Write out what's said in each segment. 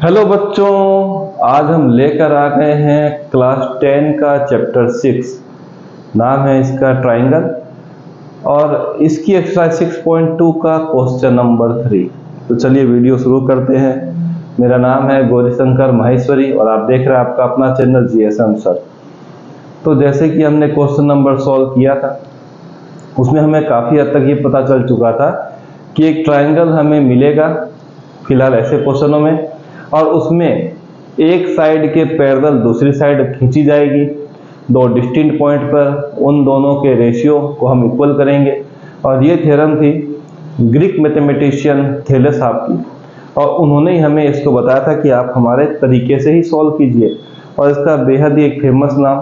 Hello बच्चों, आज हम लेकर आ गए हैं क्लास 10 का चैप्टर 6। नाम है इसका ट्राइंगल और इसकी एक्सरसाइज 6.2 का क्वेश्चन नंबर 3। तो चलिए वीडियो शुरू करते हैं। मेरा नाम है गौरीशंकर माहेश्वरी और आप देख रहे हैं आपका अपना चैनल GSM सर। तो जैसे कि हमने क्वेश्चन नंबर सॉल्व किया था, उसमें हमें काफ़ी हद तक ये पता चल चुका था कि एक ट्राइंगल हमें मिलेगा फिलहाल ऐसे क्वेश्चनों में, और उसमें एक साइड के पैरेलल दूसरी साइड खींची जाएगी। दो डिस्टिंक्ट पॉइंट पर उन दोनों के रेशियो को हम इक्वल करेंगे। और ये थ्योरम थी ग्रीक मैथमेटिशियन थेलेस की, और उन्होंने ही हमें इसको बताया था कि आप हमारे तरीके से ही सॉल्व कीजिए। और इसका बेहद ही एक फेमस नाम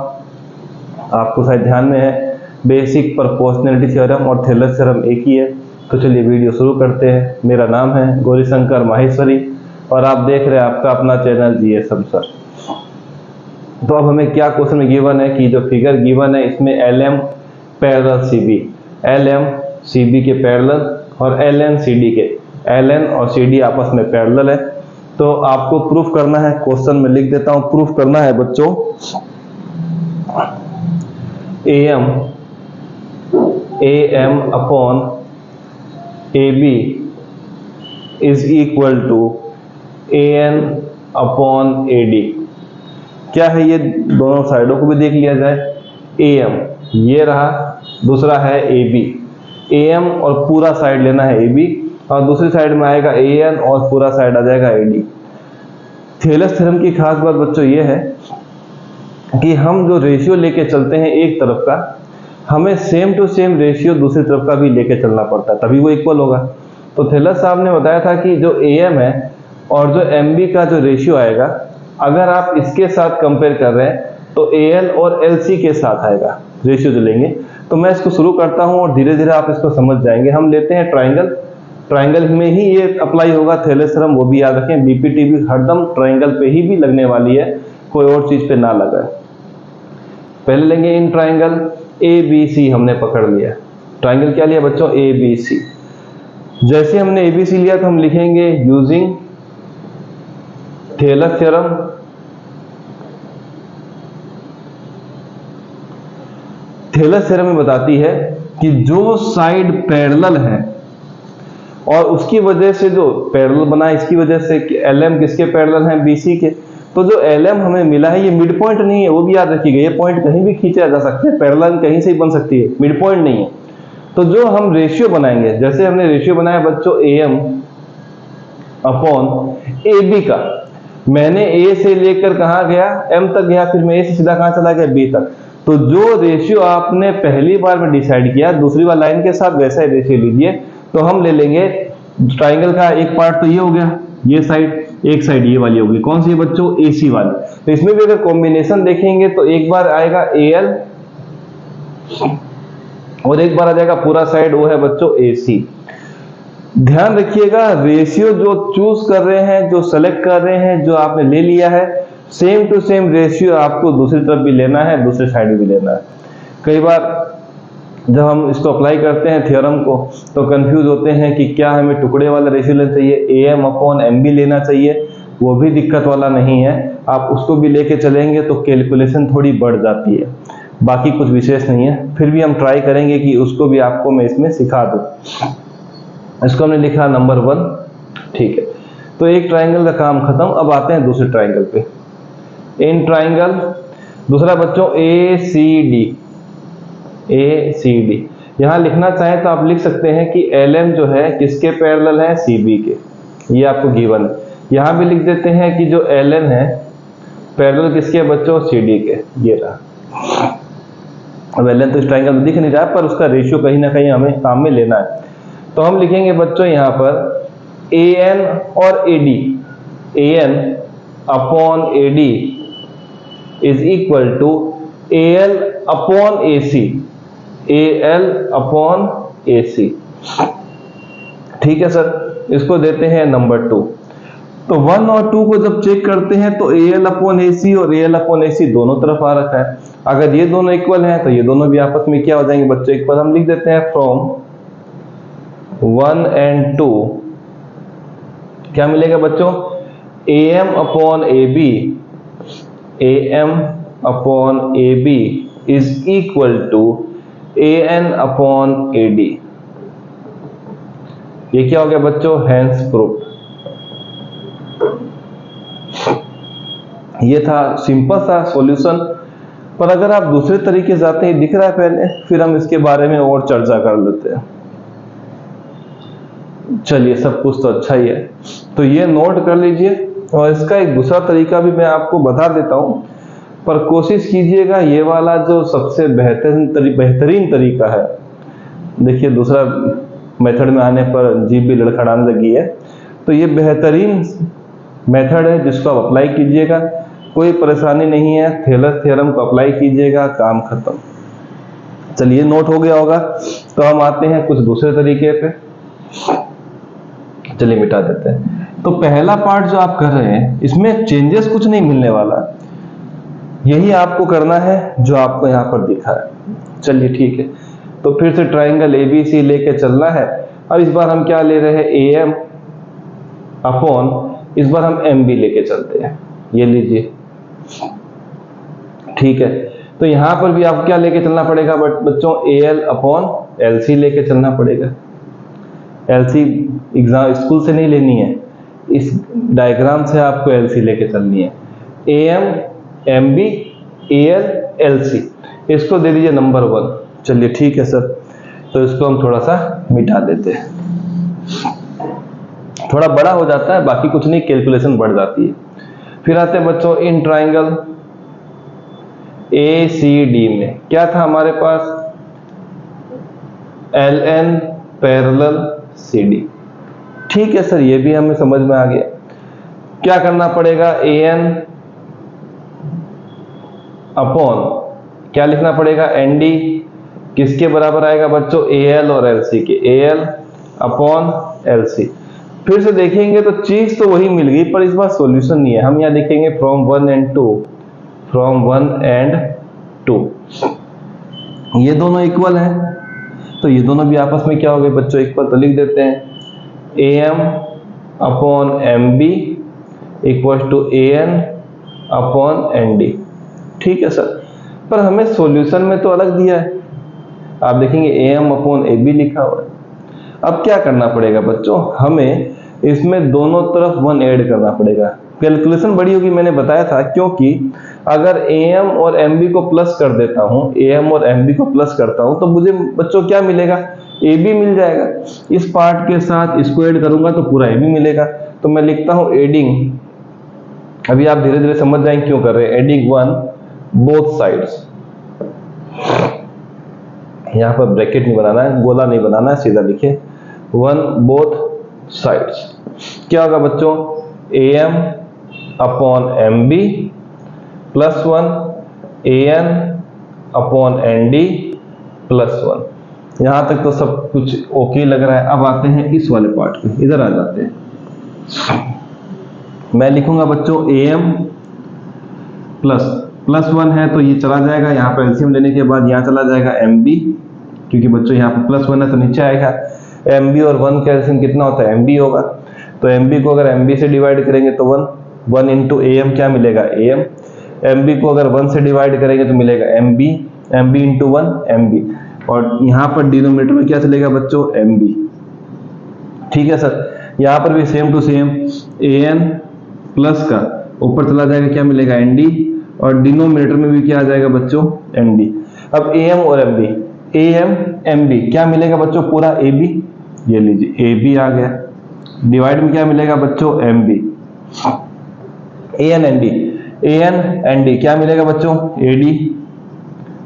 आपको शायद ध्यान में है, बेसिक प्रोपोर्शनैलिटी थ्योरम और थेलेस थ्योरम एक ही है। तो चलिए वीडियो शुरू करते हैं। मेरा नाम है गौरीशंकर माहेश्वरी और आप देख रहे हैं आपका अपना चैनल GSM सर। तो अब हमें क्या क्वेश्चन में गिवन है कि जो फिगर गिवन है इसमें LM parallel CB, LM CB के पैरेलल और LN CD के, LN और CD आपस में पैरेलल है। तो आपको प्रूफ करना है, क्वेश्चन में लिख देता हूं, प्रूफ करना है बच्चों AM upon AB is equal to AN upon AD। क्या है ये, दोनों साइडों को भी देख लिया जाए। AM ये रहा, दूसरा है AB। AM और पूरा साइड लेना है AB, और दूसरी साइड में आएगा AN और पूरा साइड आ जाएगा AD। थेलेस थ्योरम की खास बात बच्चों ये है कि हम जो रेशियो लेके चलते हैं एक तरफ का, हमें सेम टू सेम रेशियो दूसरी तरफ का भी लेके चलना पड़ता है, तभी वो इक्वल होगा। तो थेलेस साहब ने बताया था कि जो AM है और जो MB का जो रेशियो आएगा, अगर आप इसके साथ कंपेयर कर रहे हैं तो AL और LC के साथ आएगा रेशियो जो लेंगे। तो मैं इसको शुरू करता हूं और धीरे धीरे आप इसको समझ जाएंगे। हम लेते हैं ट्राइंगल, ट्राइंगल में ही ये अप्लाई होगा थेलेस थ्योरम, वो भी याद रखें। BPTB हरदम ट्राइंगल पे ही भी लगने वाली है, कोई और चीज पे ना लगा। पहले लेंगे इन ट्राइंगल ABC, हमने पकड़ लिया। ट्राइंगल क्या लिया बच्चों, ABC। जैसे हमने ABC लिया तो हम लिखेंगे यूजिंग थेलेस थ्योरम थेलेस थ्योरम में बताती है कि जो साइड पैरेलल है और उसकी वजह से जो पैरेलल बना, इसकी वजह से LM किसके पैरेलल हैं, BC के। तो जो LM हमें मिला है ये मिड पॉइंट नहीं है, वो भी याद रखिएगा। ये पॉइंट कहीं भी खींचा जा सकता है, पैरेलल कहीं से ही बन सकती है, मिड पॉइंट नहीं है। तो जो हम रेशियो बनाएंगे, जैसे हमने रेशियो बनाया बच्चों AM अपॉन AB का, मैंने A से लेकर कहां गया, M तक गया, फिर मैं A से सीधा कहां चला गया, B तक। तो जो रेशियो आपने पहली बार में डिसाइड किया, दूसरी बार लाइन के साथ वैसा ही रेशियो लीजिए। तो हम ले लेंगे ट्राइंगल का एक पार्ट तो ये हो गया, ये साइड, एक साइड ये वाली होगी, कौन सी बच्चों, AC वाली। तो इसमें भी अगर कॉम्बिनेशन देखेंगे तो एक बार आएगा AL और एक बार आ जाएगा पूरा साइड, वो है बच्चों AC। ध्यान रखिएगा, रेशियो जो चूज कर रहे हैं, जो सेलेक्ट कर रहे हैं, जो आपने ले लिया है, सेम टू सेम रेशियो आपको दूसरी तरफ भी लेना है, दूसरी साइड भी लेना है। कई बार जब हम इसको अप्लाई करते हैं थ्योरम को तो कंफ्यूज होते हैं कि क्या हमें टुकड़े वाला रेशियो लेना चाहिए, AM अपॉन MB लेना चाहिए। वो भी दिक्कत वाला नहीं है, आप उसको भी लेके चलेंगे तो कैलकुलेशन थोड़ी बढ़ जाती है, बाकी कुछ विशेष नहीं है। फिर भी हम ट्राई करेंगे कि उसको भी आपको मैं इसमें सिखा दूं। इसको हमने लिखा नंबर 1, ठीक है। तो एक ट्राइंगल का काम खत्म। अब आते हैं दूसरे ट्राइंगल पे। इन ट्राइंगल दूसरा बच्चों ACD। यहां लिखना चाहें तो आप लिख सकते हैं कि LM जो है किसके पैरेलल है, CB के, ये आपको गिवन है। यहां भी लिख देते हैं कि जो LN है पैरेलल किसके बच्चों, CD के, ये रहा। अब LN तो इस ट्राइंगल में दिख नहीं रहा पर उसका रेशियो कहीं ना कहीं हमें काम में लेना है। तो हम लिखेंगे बच्चों यहां पर AN और AD, AN upon AD is equal to AL upon AC, AL upon AC। ठीक है सर, इसको देते हैं नंबर 2। तो 1 और 2 को जब चेक करते हैं तो AL अपॉन AC और AL अपॉन AC दोनों तरफ आ रखा है। अगर ये दोनों इक्वल हैं तो ये दोनों भी आपस में क्या हो जाएंगे बच्चों, इक्वल। हम लिख देते हैं फ्रॉम 1 and 2 क्या मिलेगा बच्चों, AM upon AB is equal to AN upon AD। ये क्या हो गया बच्चों? Hence proof. ये था सिंपल सा सॉल्यूशन, पर अगर आप दूसरे तरीके से आते हैं, दिख रहा है पहले, फिर हम इसके बारे में और चर्चा कर लेते हैं। चलिए, सब कुछ तो अच्छा ही है, तो ये नोट कर लीजिए। और इसका एक दूसरा तरीका भी मैं आपको बता देता हूं, पर कोशिश कीजिएगा ये वाला जो सबसे बेहतरीन तरीका है। देखिए, दूसरा मेथड में आने पर जीभ भी लड़खड़ाने लगी है, तो ये बेहतरीन मेथड है जिसको आप अप्लाई कीजिएगा, कोई परेशानी नहीं है। थेलर थ्योरम को अप्लाई कीजिएगा, काम खत्म। चलिए, नोट हो गया होगा, तो हम आते हैं कुछ दूसरे तरीके पे। चलिए, मिटा देते हैं। तो पहला पार्ट जो आप कर रहे हैं, इसमें चेंजेस कुछ नहीं मिलने वाला, यही आपको करना है जो आपको यहाँ पर दिखा है। चलिए, ठीक है, तो फिर से ट्राइंगल ABC लेके चलना है। और इस बार हम क्या ले रहे हैं? AM अपॉन, इस बार हम MB लेके चलते हैं। ये लीजिए, ठीक है। तो यहां पर भी आपको क्या लेके चलना पड़ेगा बच्चों? AL अपॉन LC लेके चलना पड़ेगा। LC एग्जाम स्कूल से नहीं लेनी है, इस डायग्राम से आपको LC लेके चलनी है। AM MB AL LC, इसको दे दीजिए नंबर 1। चलिए, ठीक है सर, तो इसको हम थोड़ा सा मिटा देते हैं, थोड़ा बड़ा हो जाता है, बाकी कुछ नहीं, कैलकुलेशन बढ़ जाती है। फिर आते हैं बच्चों इन ट्राइंगल ACD में क्या था हमारे पास? LN parallel CD। ठीक है सर, ये भी हमें समझ में आ गया। क्या करना पड़ेगा? AN अपॉन क्या लिखना पड़ेगा? ND किसके बराबर आएगा बच्चों? AL और LC के। AL upon LC। फिर से देखेंगे तो चीज तो वही मिल गई, पर इस बार सॉल्यूशन नहीं है। हम यहाँ देखेंगे फ्रॉम 1 and 2, फ्रॉम 1 and 2, ये दोनों इक्वल हैं, तो ये दोनों भी आपस में क्या हो गए बच्चों? इक्वल। तो लिख देते हैं AM upon MB equal to AN upon ND। ठीक है सर, पर हमें सॉल्यूशन में तो अलग दिया है, आप देखेंगे AM अपॉन AB लिखा हुआ है। अब क्या करना पड़ेगा बच्चों? हमें इसमें दोनों तरफ 1 ऐड करना पड़ेगा। कैलकुलेशन बड़ी होगी, मैंने बताया था, क्योंकि अगर AM और MB को प्लस कर देता हूं, AM और MB को प्लस करता हूं, तो मुझे बच्चों क्या मिलेगा? AB मिल जाएगा। इस पार्ट के साथ इसको ऐड करूंगा तो पूरा AB मिलेगा। तो मैं लिखता हूं एडिंग, अभी आप धीरे धीरे समझ जाएंगे क्यों कर रहे हैं। एडिंग 1 बोथ साइड्स, यहाँ पर ब्रैकेट नहीं बनाना है, गोला नहीं बनाना है, सीधा लिखे 1 बोथ साइड्स। क्या होगा बच्चों? AM upon MB plus 1 AN upon ND plus 1। यहां तक तो सब कुछ ओके लग रहा है। अब आते हैं इस वाले पार्ट पे, इधर आ जाते हैं। मैं लिखूंगा बच्चों AM प्लस 1 है तो ये चला जाएगा, यहाँ पर एलसीएम लेने के बाद यहाँ चला जाएगा MB, क्योंकि बच्चों यहाँ पर प्लस 1 है तो नीचे आएगा। MB और 1 का एलसीएम कितना होता है? MB होगा। तो MB को अगर MB से डिवाइड करेंगे तो 1 इंटू AM क्या मिलेगा? AM। MB को अगर 1 से डिवाइड करेंगे तो मिलेगा MB इंटू 1 MB, और यहाँ पर डिनोमिनेटर में क्या चलेगा बच्चों? MB। ठीक है सर, यहाँ पर भी same to same AN plus का ऊपर चला जाएगा, क्या मिलेगा? ND, और डिनोमिनेटर में भी क्या आ जाएगा बच्चों? ND। अब AM और MB, AM MB क्या मिलेगा बच्चों? पूरा AB। ये लीजिए AB आ गया। डिवाइड में क्या मिलेगा बच्चों? MB। AN ND क्या मिलेगा बच्चों? AD।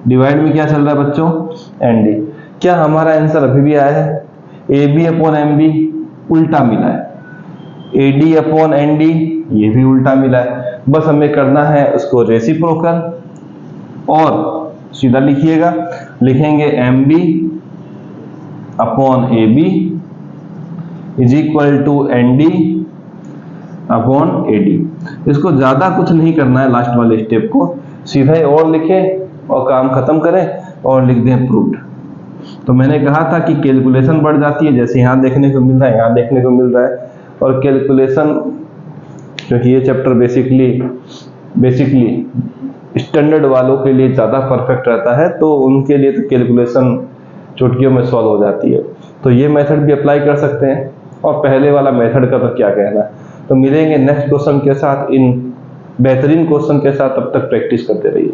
डिवाइड में क्या चल रहा है बच्चों? ND। क्या हमारा आंसर अभी भी आया है? AB अपॉन MB उल्टा मिला है, AD अपॉन ND ये भी उल्टा मिला है। बस हमें करना है उसको रेसिप्रोकल, और सीधा लिखिएगा, लिखेंगे MB upon AB is equal to ND upon AD। इसको ज्यादा कुछ नहीं करना है, लास्ट वाले स्टेप को सीधा ही और लिखें और काम खत्म करें और लिख दें प्रूव्ड। तो मैंने कहा था कि कैलकुलेशन बढ़ जाती है, जैसे यहाँ देखने को मिल रहा है, यहाँ देखने को मिल रहा है, और कैलकुलेशन क्योंकि ये चैप्टर बेसिकली स्टैंडर्ड वालों के लिए ज़्यादा परफेक्ट रहता है, तो उनके लिए तो कैलकुलेशन चुटकियों में सॉल्व हो जाती है। तो ये मेथड भी अप्लाई कर सकते हैं। और पहले वाला मेथड का तो क्या कहना। तो मिलेंगे नेक्स्ट क्वेश्चन के साथ, इन बेहतरीन क्वेश्चन के साथ। तब तक प्रैक्टिस करते रहिए।